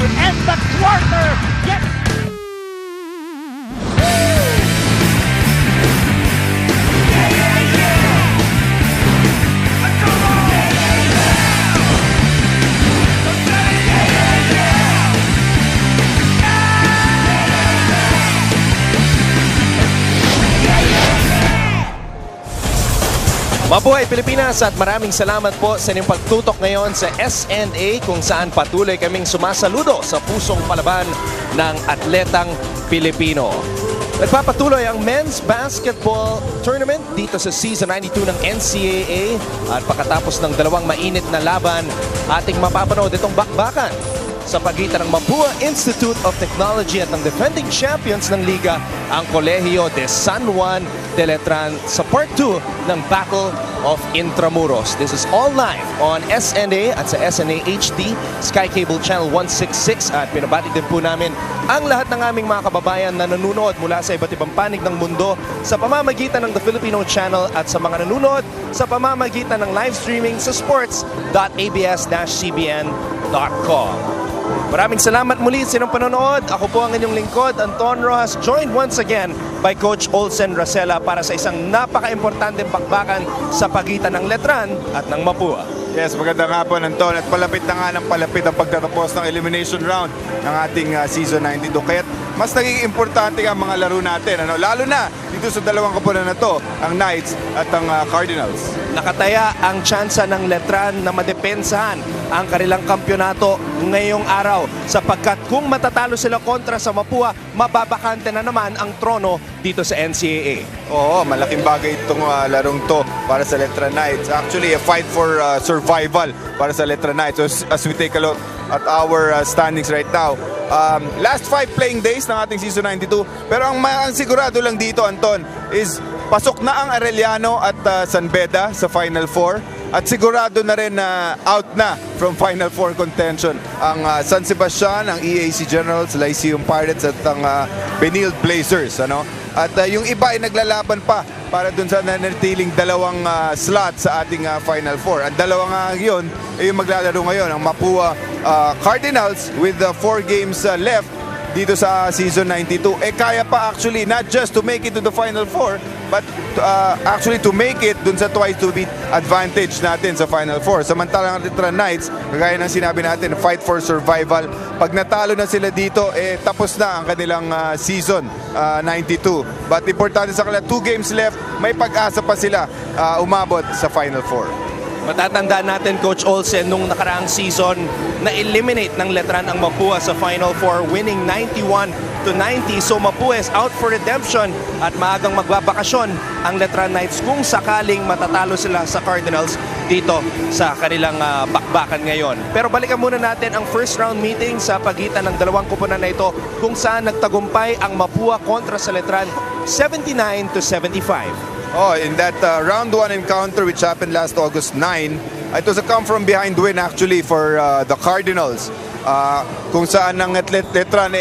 and the quarter gets... Mabuhay Pilipinas at maraming salamat po sa inyong pagtutok ngayon sa SNA kung saan patuloy kaming sumasaludo sa pusong palaban ng atletang Pilipino. Nagpapatuloy ang men's basketball tournament dito sa Season 92 ng NCAA at pagkatapos ng dalawang mainit na laban, ating mapapanood itong bakbakan sa pagitan ng Mapúa Institute of Technology at ng defending champions ng liga, ang Colegio de San Juan de Letran sa Part 2 ng Battle of Intramuros. This is all live on SNA at sa SNA HD, Sky Cable Channel 166 at pinabati din po namin ang lahat ng aming mga kababayan na nanonood mula sa iba't ibang panig ng mundo sa pamamagitan ng The Filipino Channel at sa mga nanonood sa pamamagitan ng live streaming sa sports.abs-cbn.com. Maraming salamat muli sa inyong panonood. Ako po ang inyong lingkod, Anton Rojas, joined once again by Coach Olsen Racela para sa isang napaka-importanteng bakbakan sa pagitan ng Letran at ng Mapúa. Yes, magandang hapon, Anton. At palapit na nga ng palapit ang pagtatapos ng elimination round ng ating Season 92. Kaya mas naging importante ang mga laro natin. Lalo na dito sa dalawang koponan na to, ang Knights at ang Cardinals. Nakataya ang tsansa ng Letran na madepensahan ang kanilang kampyonato ngayong araw sapagkat kung matatalo sila kontra sa Mapúa, mababakante na naman ang trono dito sa NCAA. Oo, malaking bagay itong larong to para sa Letran Knights. Actually, a fight for survival para sa Letran Knights. So, as we take a look at our standings right now, last 5 playing days ng ating Season 92. Pero ang sigurado lang dito, Anton, is pasok na ang Arellano at San Beda sa Final Four. At sigurado na rin na out na from Final Four contention ang San Sebastian, ang EAC Generals, Lyceum Pirates at ang Benil Blazers. At yung iba ay naglalaban pa para dun sa nanatiling dalawang slot sa ating Final Four. At dalawa nga yun ay yung maglalaro ngayon, ang Mapúa Cardinals with 4 games left dito sa Season 92. Kaya pa actually not just to make it to the Final Four, but actually to make it dun sa twice to beat advantage natin sa Final Four. Samantalang ang Letran Knights, kagaya ng sinabi natin, fight for survival. Pag natalo na sila dito, tapos na ang kanilang Season 92. But importante sa kanila, 2 games left, may pag-asa pa sila umabot sa Final Four. Matatandaan natin, Coach Olsen, nung nakaraang season, na-eliminate ng Letran ang Mapúa sa Final Four, winning 91-90. So Mapúa is out for redemption at maagang magbabakasyon ang Letran Knights kung sakaling matatalo sila sa Cardinals dito sa kanilang bakbakan ngayon. Pero balikan muna natin ang first round meeting sa pagitan ng dalawang koponan na ito kung saan nagtagumpay ang Mapúa kontra sa Letran 79-75. Oh, in that round 1 encounter which happened last August 9, it was a come-from-behind win actually for the Cardinals. Kung saan ang Letran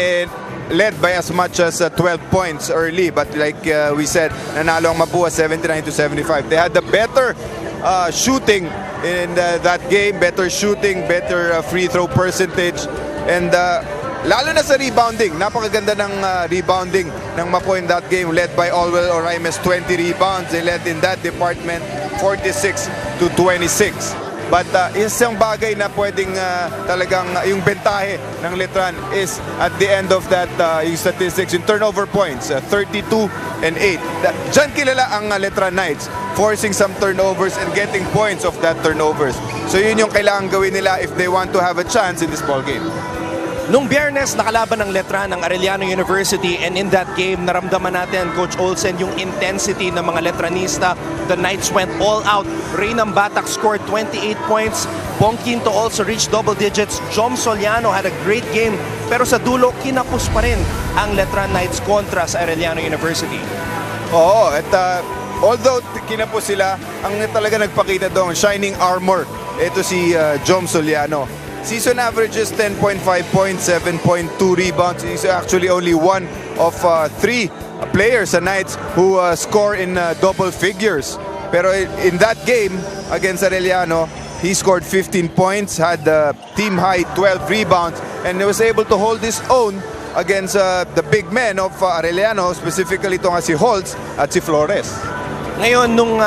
led by as much as 12 points early. But like we said, nanalo ang Mapúa 79-75. They had the better shooting in that game, better shooting, better free throw percentage. And lalo na sa rebounding, napakaganda ng rebounding ng Mapúa in that game, led by Alwell Oraimes, 20 rebounds. They led in that department 46-26. But isang bagay na pwedeng talagang yung bentahe ng Letran is at the end of that yung statistics, yung turnover points, 32-8. Diyan kilala ang Letran Knights, forcing some turnovers and getting points of that turnovers. So yun yung kailangan gawin nila if they want to have a chance in this ball game. Nung Biyernes, nakalaban ng Letran ng Arellano University, and in that game, naramdaman natin, Coach Olsen, yung intensity ng mga Letranista. The Knights went all out. Reynam Batak scored 28 points. Bong Quinto also reached double digits. Jom Soliano had a great game. Pero sa dulo, kinapos pa rin ang Letran Knights kontra sa Arellano University. Oo, at although kinapos sila, ang talaga nagpakita doon, shining armor, ito si Jom Soliano. Season averages 10.5 points, 7.2 rebounds. He's actually only one of 3 players sa Knights who score in double figures. Pero in that game against Arellano, he scored 15 points, had team high 12 rebounds, and he was able to hold his own against the big men of Arellano, specifically ito nga si Holtz at si Flores. Ngayon, nung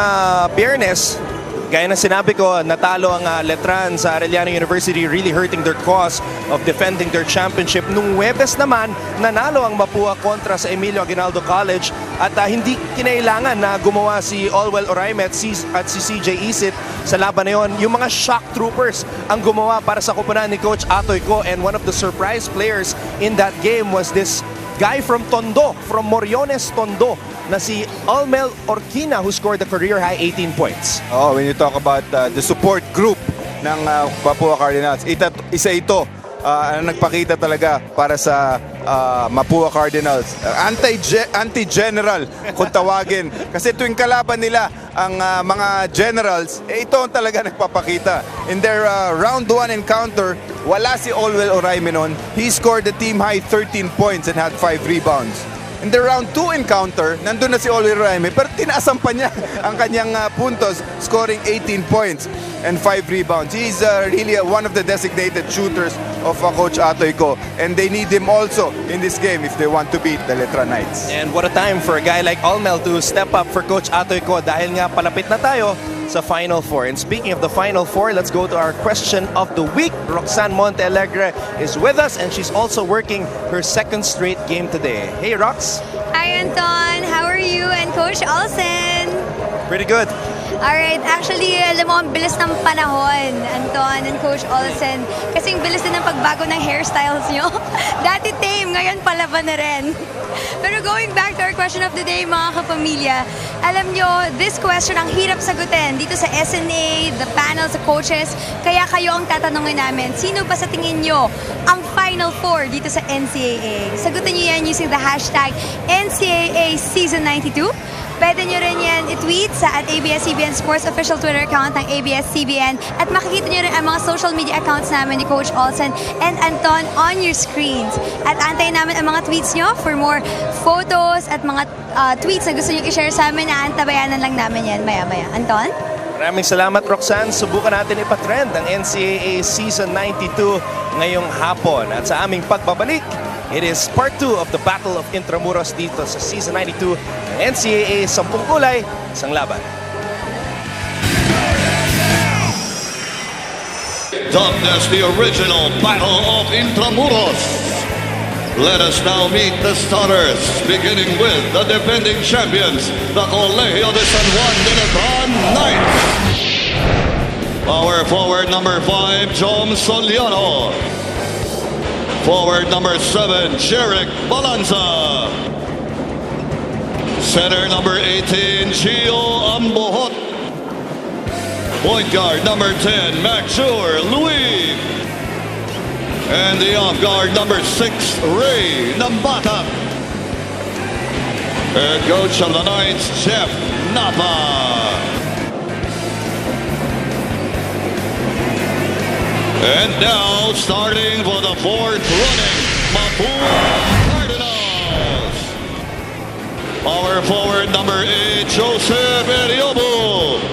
Biyernes, gaya na sinabi ko, natalo ang Letran sa Arellano University, really hurting their cause of defending their championship. Nung Huwebes naman, nanalo ang Mapúa kontra sa Emilio Aguinaldo College at hindi kinailangan na gumawa si Olwell Oraime at si CJ Isit sa laban na yun. Yung mga shock troopers ang gumawa para sa koponan ni Coach Atoy Ko, and one of the surprise players in that game was this guy from Tondo, from Moriones, Tondo, na si Almel Orquina, who scored the career-high 18 points. Oh, when you talk about the support group ng Mapúa Cardinals, isa ito ang nagpakita talaga para sa Mapúa Cardinals. Anti-general kung tawagin. Kasi tuwing kalaban nila ang mga generals, ito ang talaga nagpapakita. In their round 1 encounter, wala si Olwell Oraime noon. He scored the team-high 13 points and had 5 rebounds. In the round 2 encounter, nandun na si Olwell Oraime, pero tinaasan pa niya ang kanyang puntos, scoring 18 points and 5 rebounds. He's really one of the designated shooters of Coach Atoy Ko, and they need him also in this game if they want to beat the Letran Knights. And what a time for a guy like Almel to step up for Coach Atoy Ko, dahil nga palapit na tayo sa Final Four. And speaking of the Final Four, let's go to our question of the week. Roxanne Montealegre is with us, and she's also working her second straight game today. Hey, Rox. Hi, Anton. How are you? And Coach Olsen? Pretty good. Alright, actually, alam mo, ang bilis ng panahon, Anton and Coach Olsen. Kasi ang bilis din ng pagbago ng hairstyles nyo. Dati tame, ngayon palaban na rin. Pero going back to our question of the day, mga kapamilya, alam nyo, this question ang hirap sagutin dito sa SNA, the panel, sa coaches. Kaya kayo ang tatanungin namin, sino ba sa tingin nyo ang Final Four dito sa NCAA? Sagutin nyo yan using the hashtag NCAA Season 92. Pwede nyo rin yan i-tweet sa at ABS-CBN Sports official Twitter account ng ABS-CBN, at makikita nyo rin ang mga social media accounts namin ni Coach Olsen and Anton on your screens. At antayin namin ang mga tweets nyo for more photos at mga tweets na gusto nyo i-share sa amin, na antabayanan lang namin yan maya-maya. Anton? Maraming salamat, Roxanne. Subukan natin ipatrend ang NCAA Season 92 ngayong hapon. At sa aming pagbabalik, it is part 2 of the Battle of Intramuros dito sa Season 92 ng NCAA 10 Kulay, Isang Laban. Dubbed as the original Battle of Intramuros. Let us now meet the starters, beginning with the defending champions, the Colegio de San Juan de Letran Knights. Power forward number 5, Jom Soliano. Forward number 7, Jeric Balanza. Center number 18, Gio Ambohot. Point guard number 10, Maxur Louis. And the off guard number 6, Ray Nambata. Head coach of the Knights, Jeff Napa. And now, starting for the fourth running, Mapúa Cardinals. Power forward number 8, Joseph Eriobo.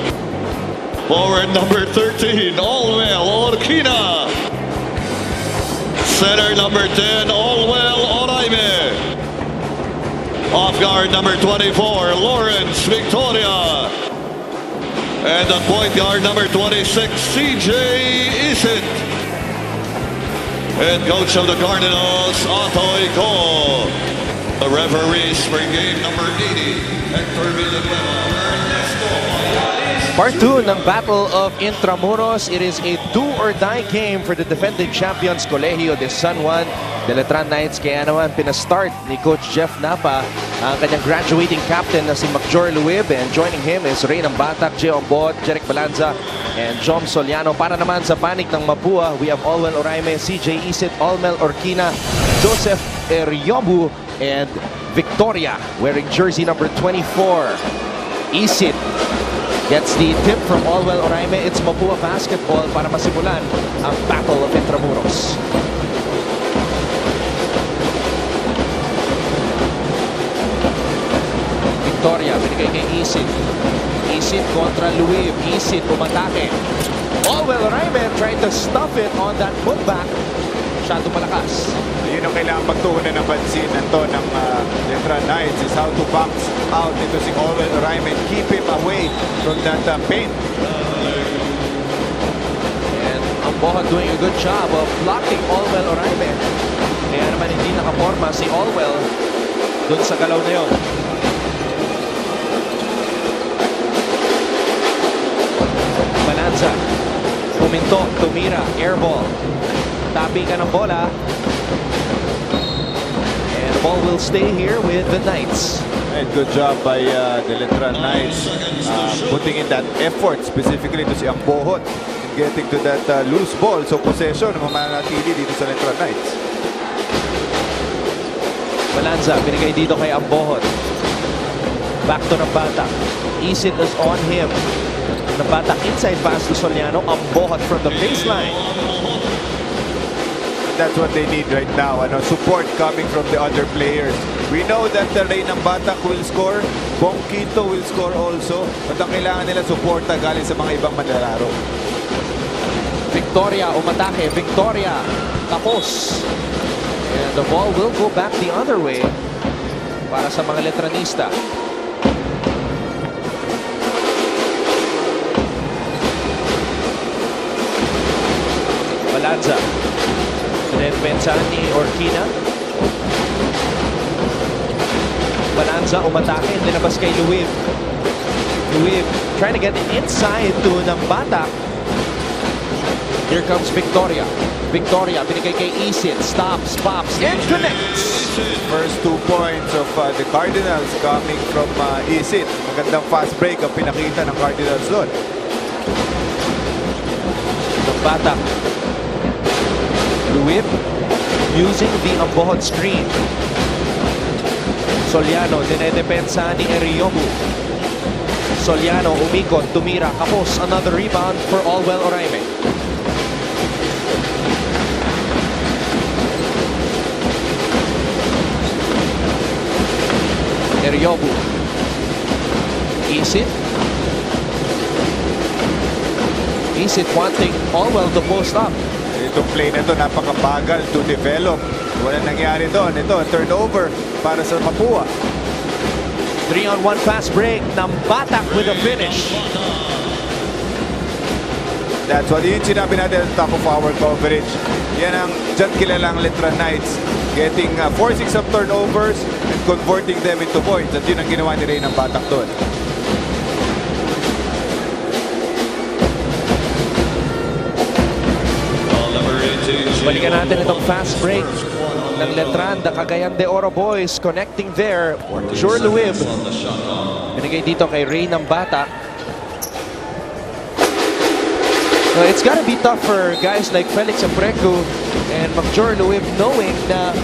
Forward number 13, Olwell Orquina. Center number 10, Olwell Oraime. Off guard number 24, Lawrence Victoria. And the point guard number 26, CJ Isit. Head coach of the Cardinals, Atoy Ko. The referees for game number 80, Hector Villanueva. Part 2 ng Battle of Intramuros. It is a do-or-die game for the defending champions Colegio de San Juan de Letran Knights. Kaya naman pinastart ni Coach Jeff Napa ang kanyang graduating captain na si Maxur Luib, and joining him is Ray Nambatak, Gio Ambot, Jeric Balanza, and Jom Soliano. Para naman sa panik ng Mapúa, we have Olwell Oraime, CJ Isit, Almel Orquina, Joseph Eriobu, and Victoria wearing jersey number 24. Isit gets the tip from Olwell Oraime. It's Mapúa basketball para masimulan ang Battle of Intramuros. Victoria, binigay kay Isit. Isit kontra Luib. Isit umatake. Olwell Oraime trying to stuff it on that putback. masyado malakas. Yun ang kailangan pagtuunan ng pansin ng Letran Knights is how to box out into si Orwell Oraime and keep him away from that paint. And Ambohot doing a good job of blocking Orwell Oraime. Kaya naman hindi nakaporma si Orwell dun sa galaw na yun. Balanza, puminto, tumira, airball. Tapi ka ng bola. And the ball will stay here with the Knights. And good job by the Letran Knights putting in that effort specifically to si Ambohot in getting to that loose ball. So possession mamanatili dito sa Letran Knights. Balanza, binigay dito kay Ambohot. Back to Nambata. Isit is on him. Nambata inside pass to Soliano. Ambohot from the baseline. That's what they need right now. Support coming from the other players. We know that the Rey Nambata will score. Bongkito will score also. But ang kailangan nila suporta galing sa mga ibang manlalaro. Victoria umatake. Victoria tapos. And the ball will go back the other way para sa mga Letranista. Balanza. Pinagpensahan ni Orquina. Balanza umatake. Linabas kay Luib. Luib trying to get inside to Nambata. Here comes Victoria. Victoria, binigay kay Isit. Stops, pops, and connects. First 2 points of the Cardinals coming from Isit. Magandang fast break ang pinakita ng Cardinals doon. Nambata. Luib using the Ambohot screen. Soliano, dinedepensa ni Eriobu. Soliano, umikot, tumira, kapos. Another rebound for Orwell Oraime. Eriobu. Isit. Isit wanting Orwell to post up. Itong play na ito napakabagal to develop. Wala nangyari doon. Ito, turnover para sa Mapúa. 3-on-1 fast break. Nambata with a finish. That's what yung sinabi natin at the top of our coverage. Yan ang dyan kilalang Letran Knights. Getting forcing some turnovers and converting them into points. At yun ang ginawa ni Rey Nambata doon. Balikan natin itong fast break ng Letran, the Cagayan de Oro boys connecting there. Sure Luib. Binigay dito kay Rey Nambata. Well, it's gotta be tough for guys like Felix Aprecu and Major Luib knowing na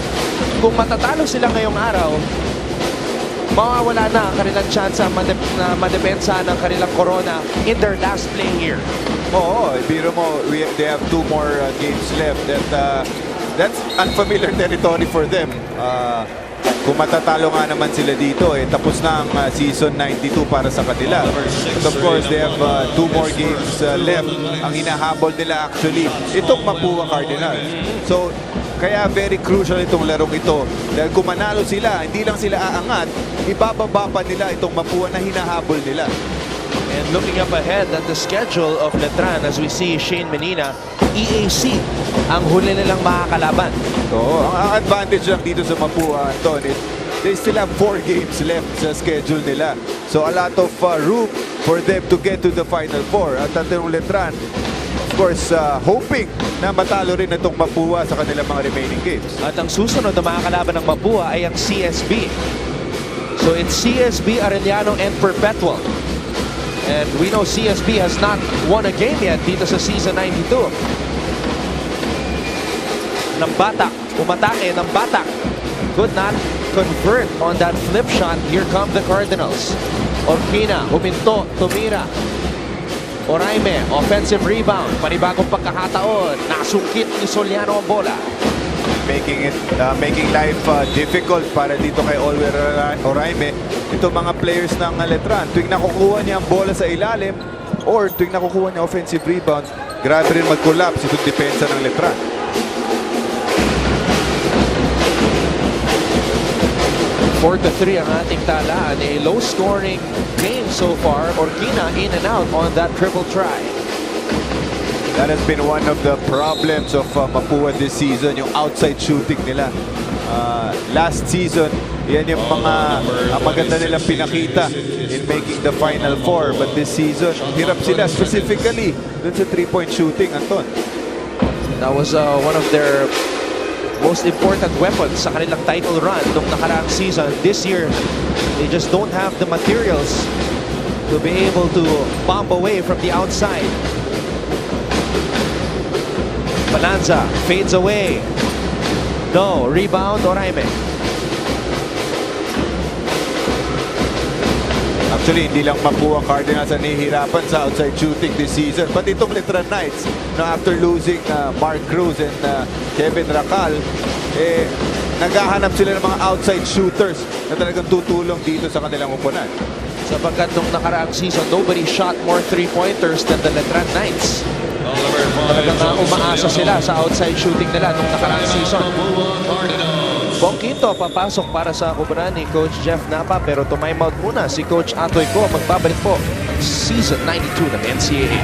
kung matatalo sila ngayong araw, mawawala na ang kanilang chance na madepensa ng kanilang corona in their last play here. Oo, biro mo, they have 2 more games left. That's unfamiliar territory for them. Kung matatalo nga naman sila dito, tapos na ang season 92 para sa kanila. But of course, they have 2 more games left. Ang hinahabol nila actually, itong Mapúa Cardinals. So, kaya very crucial itong larong ito. Dahil kung manalo sila, hindi lang sila aangat, ibababa pa nila itong Mapúa na hinahabol nila. And looking up ahead at the schedule of Letran, as we see Shane Menina, EAC ang huli nilang makakalaban. Oo, ang advantage lang dito sa Mapúa, Anton, is they still have 4 games left sa schedule nila. So a lot of room for them to get to the Final 4. At ang Letran, of course, hoping na matalo rin itong Mapúa sa kanilang mga remaining games. At ang susunod na makakalaban ng Mapúa ay ang CSB. So it's CSB, Arellano, and Perpetual. And we know CSB has not won a game yet dito sa season 92. Nambata, umatake, Nambata could not convert on that flip shot. Here come the Cardinals. Orquina, huminto, tumira. Oraime, offensive rebound. Panibagong pagkakataon. Nasungkit ni Soliano ang bola. Making life difficult para dito kay Oraime. Ito mga players ng Letran, tuwing nakukuha niya ang bola sa ilalim or tuwing nakukuha niya offensive rebound, grabe rin mag-collapse itong depensa ng Letran. 4-3 ang ating talaan. A low-scoring game so far. Orquina in and out on that triple try. That has been one of the problems of Mapúa this season, yung outside shooting nila. Last season, yan yung mga maganda nilang pinakita in making the Final Four. But this season, hirap sila specifically dun sa 3-point shooting, Anton. That was one of their most important weapons sa kanilang title run nung nakaraang season. This year, they just don't have the materials to be able to bomb away from the outside. Balanza fades away. No, rebound Oraime. Actually, hindi lang Mapúa Cardinals ang nahihirapan sa outside shooting this season. But itong Letran Knights, after losing Mark Cruz and Kevin Racal, naghahanap sila ng mga outside shooters na talagang tutulong dito sa kanilang upunan. Sapagkat nung nakaraang season, nobody shot more three-pointers than the Letran Knights. Talagang umaasa sila sa outside shooting nila nung nakaraang season. Bong Quinto papasok para sa kuburan ni Coach Jeff Napa, pero to time out muna si Coach Atoy Ko. Magbabalik po Season 92 ng NCAA.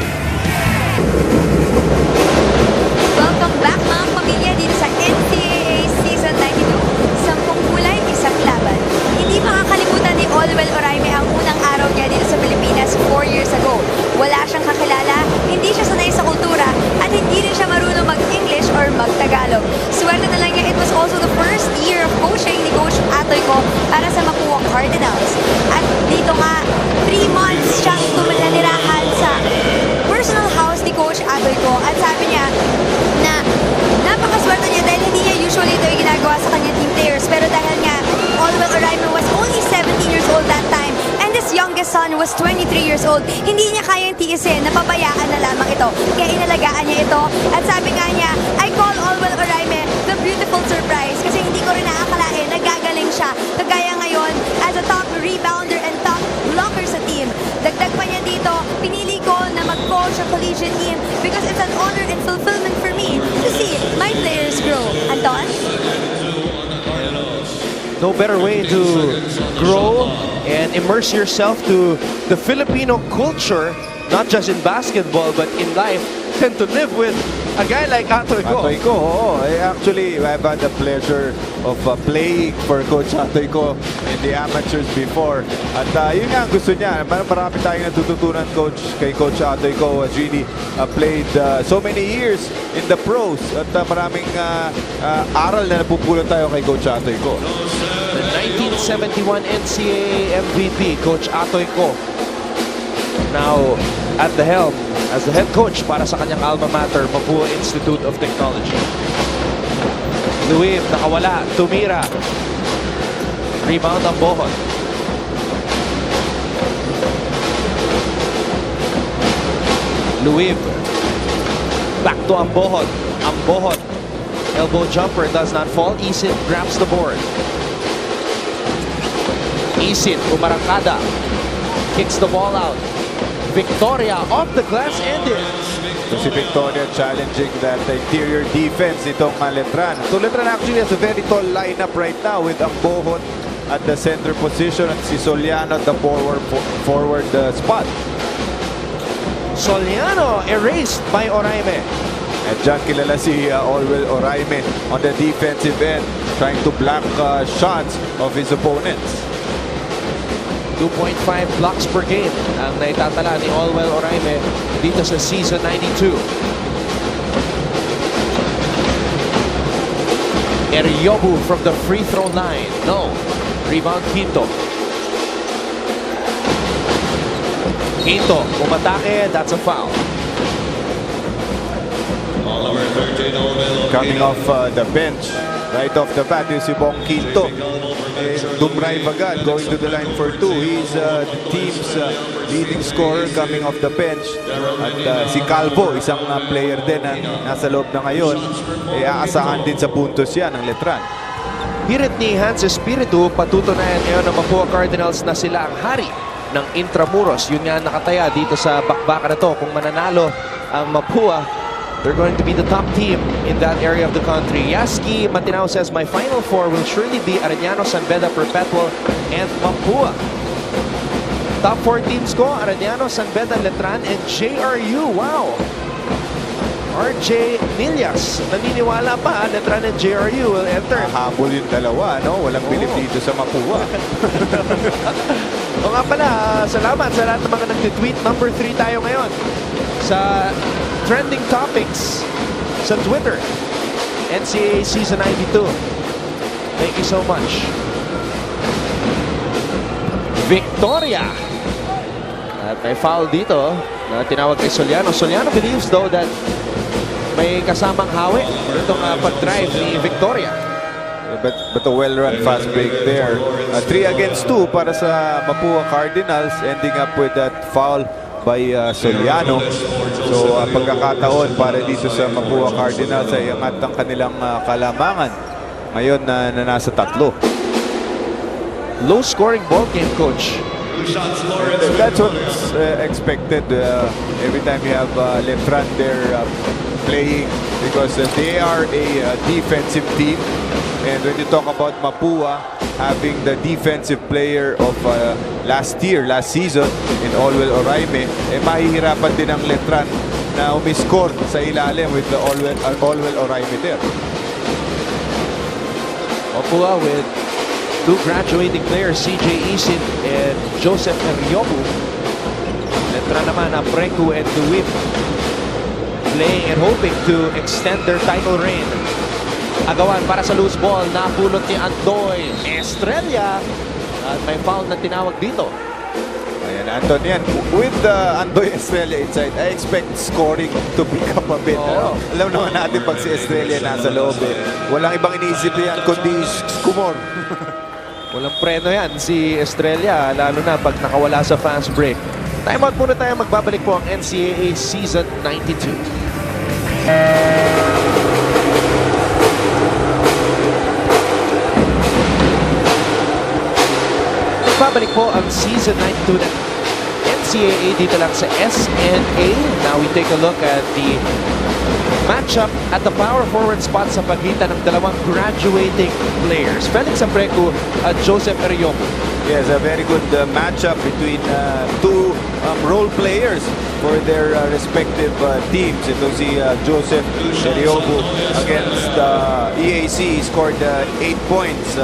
Welcome back mga pamilya dito sa NCAA Season 92. 10 kulay, isang laban. Hindi makakalimutan ni Olwell Oraime ang unang araw niya dito sa Pilipinas 4 years ago. Wala siyang kakilala, hindi siya sanay sa kultura, at hindi rin siya marunong mag-English or mag-Tagalog. Swerte na lang niya, it was also the first year of coaching ni Coach Atoy Ko para sa Mapúa Cardinals. At dito nga, 3 months siyang tumalanirahan sa personal house ni Coach Atoy Ko. At sabi niya na napakaswerte niya dahil hindi niya usually ito yung ginagawa sa kanyang team players. Pero dahil nga, Olwell Oraime was only 17 years old that time, and his youngest son was 23 years old. Hindi niya kayang tiisin, napabayaan na lamang ito. Kaya inalagaan niya ito. At sabi nga niya, I call Olwell Oraime the beautiful surprise. Kasi hindi ko rin naakalain, nagagaling siya. Kagaya ngayon, as a top rebounder and top blocker sa team. Dagdag pa niya dito, pinili ko na mag-coach sa collegiate team because it's an honor and fulfillment for me to see my players grow. Anton? No better way to grow and immerse yourself to the Filipino culture, not just in basketball but in life, than to live with a guy like Atoy Ko. Atoy Ko, oo. Actually, I've had the pleasure of playing for Coach Atoy Ko in the amateurs before. At yun nga ang gusto niya. Marami tayong natututunan kay Coach Atoy Ko. Has really played so many years in the pros. At maraming aral na napupulot tayo kay Coach Atoy Ko. The 1971 NCAA MVP, Coach Atoy Ko, now at the helm as the head coach para sa kanyang alma mater, Mapúa Institute of Technology. Luib, nakawala, tumira. Rebound ang Bohon. Luib. Back to Ambohon. Ambohon. Elbow jumper does not fall. Isit grabs the board. Isit, umarangkada. Kicks the ball out. Victoria off the glass and in. So si Victoria challenging that interior defense nitong Letran. So Letran actually has a very tall lineup right now with Ambohon at the center position at si Soliano at the forward spot. Soliano erased by Oraime. At dyan kilala si Olwell Oraime on the defensive end, trying to block shots of his opponents. 2.5 blocks per game ang naitatala ni Olwell Oraime dito sa Season 92. Eriobu from the free throw line. No. Rebound Quinto. Quinto, umatake. That's a foul. Coming off the bench, right off the bat, is si Bong Quinto. Dumrive agad, going to the line for 2. He's the team's leading scorer coming off the bench. At si Calvo, isang player din na nasa loob na ngayon, aasahan din sa puntos yan ng Letran. Hirit ni Hans Espiritu, patutunayan ngayon ng Mapúa Cardinals na sila ang hari ng Intramuros. Yun nga nakataya dito sa bakbakan na to. Kung mananalo ang Mapúa, They're going to be the top team in that area of the country. Yaski Matinao says, my final four will surely be Arellano, San Beda, Perpetual, and Mapúa. Top four teams ko, Arellano, San Beda, Letran, and JRU. Wow! RJ Millas, naniniwala pa, Letran and JRU will enter. Habol yung dalawa, no? Walang bilib dito sa Mapúa. O nga pala, salamat sa lahat ng mga nag-tweet. Number 3 tayo ngayon sa trending topics sa Twitter. NCAA Season 92. Thank you so much. Victoria. At may foul dito na tinawag kay Soliano. Soliano believes though that may kasamang hawi itong pag-drive ni Victoria. But a well-run fast break there. 3 against 2 para sa Mapúa Cardinals, ending up with that foul by Soliano. So pagkakataon para dito sa Mapúa Cardinals ay angat ang kanilang kalamangan ngayon na nasa 3. Low-scoring ball game, Coach. That's what's expected every time you have Letran there playing, because they are a defensive team. And when you talk about Mapúa having the defensive player of last season in Olwell Oraime, mahihirapan din ang Letran na umiscore sa ilalim with the Olwell Oraime there. Mapúa with 2 graduating players, CJ Isin and Joseph Eriobu. Letran naman, Preku and Duwip, playing and hoping to extend their title reign. Agawan para sa loose ball, napulot ni Andoy Estrella at may foul na tinawag dito. Ayan, Anton, yan. With Andoy Estrella inside, I expect scoring to pick up a bit. Alam naman natin pag si Estrella nasa loob, walang ibang iniisip yan kundi skumor. Walang preno yan si Estrella, lalo na pag nakawala sa fast break. Time out muna tayo, magbabalik po ang NCAA Season 92. Babalik po ang Season 92 ng NCAA dito lang sa SNA. Now we take a look at the matchup at the power forward spot sa pagitan ng dalawang graduating players, Felix Aprecu at Joseph Eriobu. Yes, a very good matchup between two role players for their respective teams. Ito si Joseph Eriobu against EAC. He scored 8 points.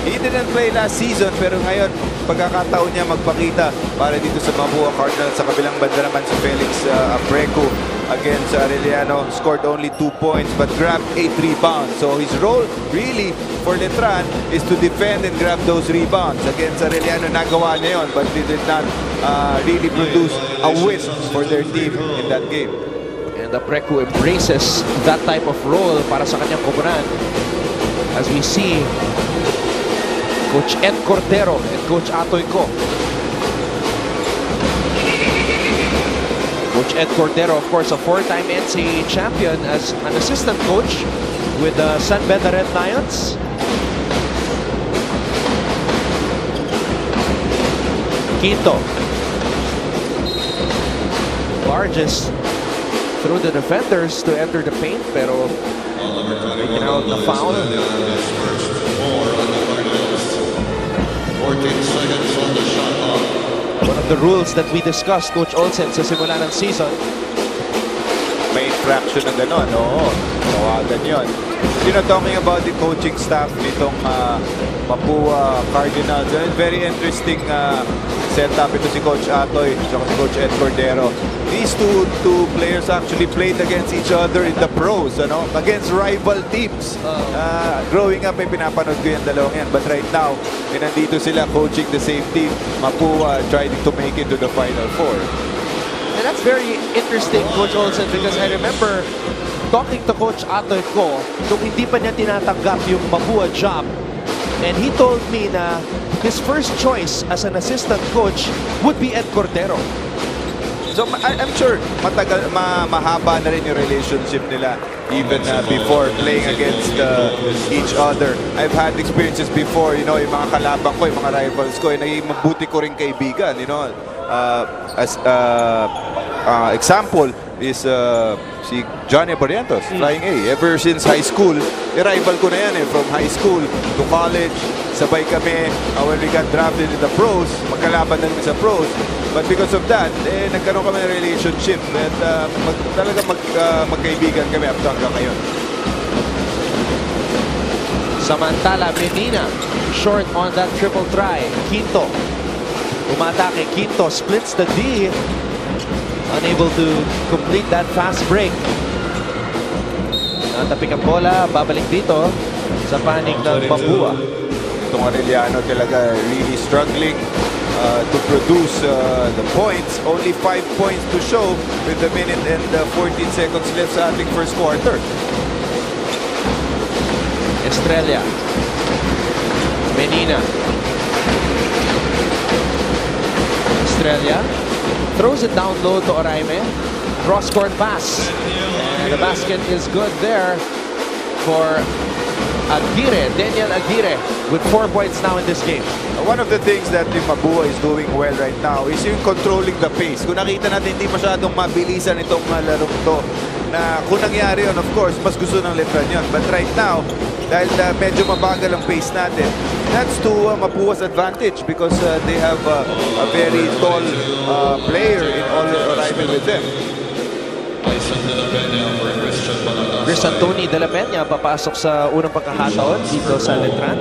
He didn't play last season, pero ngayon pagkakataon niya magpakita para dito sa Mapúa Cardinals. Sa kabilang banda naman si Felix Aprecu against Arellano, scored only 2 points but grabbed 8 rebounds. So his role really for Letran is to defend and grab those rebounds. Against Arellano, nagawa niya yun, but they did not really produce a win for their team in that game. And Aprecu embraces that type of role para sa kanyang koponan. As we see Coach Ed Cordero and Coach Atoy Ko. Coach Ed Cordero, of course, a 4-time NCAA champion as an assistant coach with the San Beda Red Lions. Quinto. Largest through the defenders to enter the paint, pero may tinawag na foul. 14 seconds on the shot clock. One of the rules that we discussed, Coach Olsen, sa simula ng season. May infraction na gano'n, oo. Tawagan yun. You know, talking about the coaching staff nitong Mapúa Cardinals, very interesting setup. Ito si Coach Atoy at si Coach Ed Cordero. These two players actually played against each other in the pros, ano? Against rival teams. Growing up, may pinapanood ko yung dalawang yan. But right now, nandito sila coaching the same team. Mapúa trying to make it to the Final Four. And that's very interesting, Coach Olsen, because I remember talking to Coach Atoy Ko nung hindi pa niya tinatanggap yung Mapúa job. And he told me na his first choice as an assistant coach would be Ed Cordero. So I'm sure mahaba na rin yung relationship nila even before playing against each other. I've had experiences before, you know, yung mga kalabang ko, yung mga rivals ko, naging mabuti ko rin kaibigan, you know. As example is si Johnny Barrientos, Flying A. Ever since high school, rival ko na yan from high school to college. Sabay kami when we got drafted in the pros, magkalaban na kami sa pros. But because of that, nagkaroon kami ng relationship at talaga magkaibigan kami up to hanggang ngayon. Samantala, Medina, short on that triple try. Quinto, umatake. Quinto splits the D. Unable to complete that fast break. Natapik ang bola, babalik dito sa panig ng Mapúa. Itong Arellano talaga really struggling to produce the points. Only 5 points to show with a minute and 14 seconds left sa ating first quarter. Estrella. Menina. Estrella throws it down low to Oraime. Cross-court pass. And the basket is good there for Aguirre. Daniel Aguirre with 4 points now in this game. One of the things that Team Mapúa is doing well right now is yung controlling the pace. Kung nakita natin, hindi masyadong mabilisan itong larong to. Na kung nangyari yun, of course, mas gusto ng Letran yun. But right now, dahil medyo mabagal ang pace natin, that's to Mapúa's advantage because they have a very tall player in all Oraime with them. Chris Anthony de la Peña papasok sa unang pagkakataon dito sa Letran.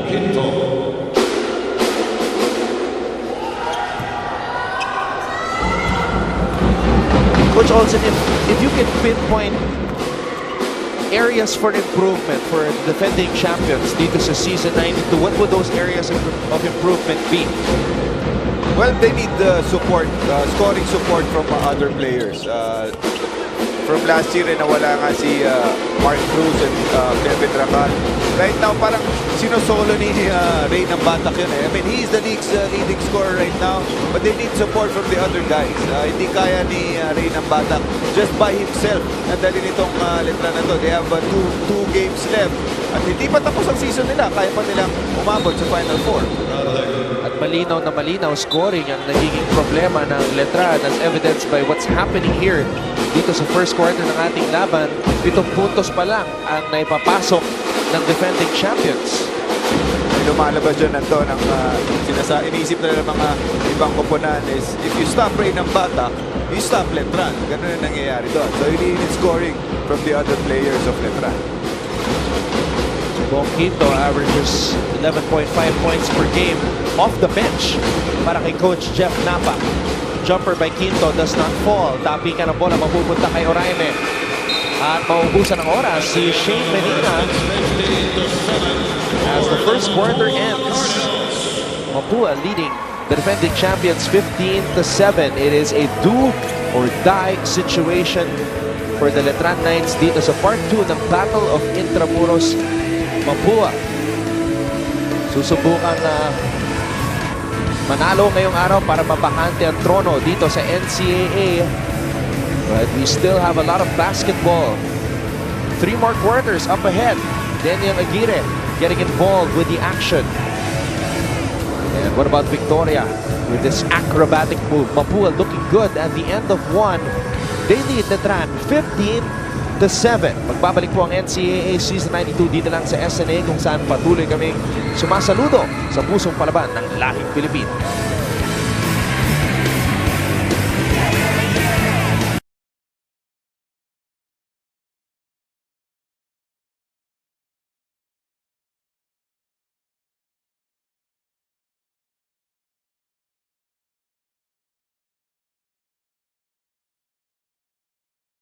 Coach Olsen, if you can pinpoint areas for improvement for defending champions dito sa season 92, what would those areas of improvement be? Well, they need support, scoring support from other players. From last year, nawala nga si Mark Cruz and Kevin Racal. Right now, parang sinosolo ni Ray ng Batak yun. I mean, he is the league's leading scorer right now, but they need support from the other guys. Hindi kaya ni Ray ng Batak just by himself. Nadali nitong Letran na to. They have two games left. At hindi pa tapos ang season nila. Kaya pa nilang umabot sa Final Four. At malinaw na malinaw scoring ang nagiging problema ng Letran as evidenced by what's happening here dito sa first quarter ng ating laban. 7 puntos pa lang ang naipapasok ng defending champions. May lumalabas dyan ng iniisip na ng mga ibang koponan is if you stop Ray ng Batak, you stop Letran. Ganun yung nangyayari doon. So you need scoring from the other players of Letran. Quinto averages 11.5 points per game off the bench para kay Coach Jeff Napa. Jumper by Quinto does not fall. Tapikan ang bola, mapupunta kay Oraime. At maubusan ng oras si Shane Medina as the first quarter ends. Mapúa leading the defending champions 15-7. It is a do or die situation for the Letran Knights dito sa part 2 ng Battle of Intramuros. Mapúa susubukan manalo ngayong araw para mabahante ang trono dito sa NCAA. But we still have a lot of basketball. 3 more quarters up ahead. Daniel Aguirre getting involved with the action. And what about Victoria with this acrobatic move? Mapúa looking good at the end of 1. They lead Letran 15-7. Magbabalik po ang NCAA Season 92 dito lang sa SNA kung saan patuloy kaming sumasaludo sa pusong palaban ng lahing Philippine.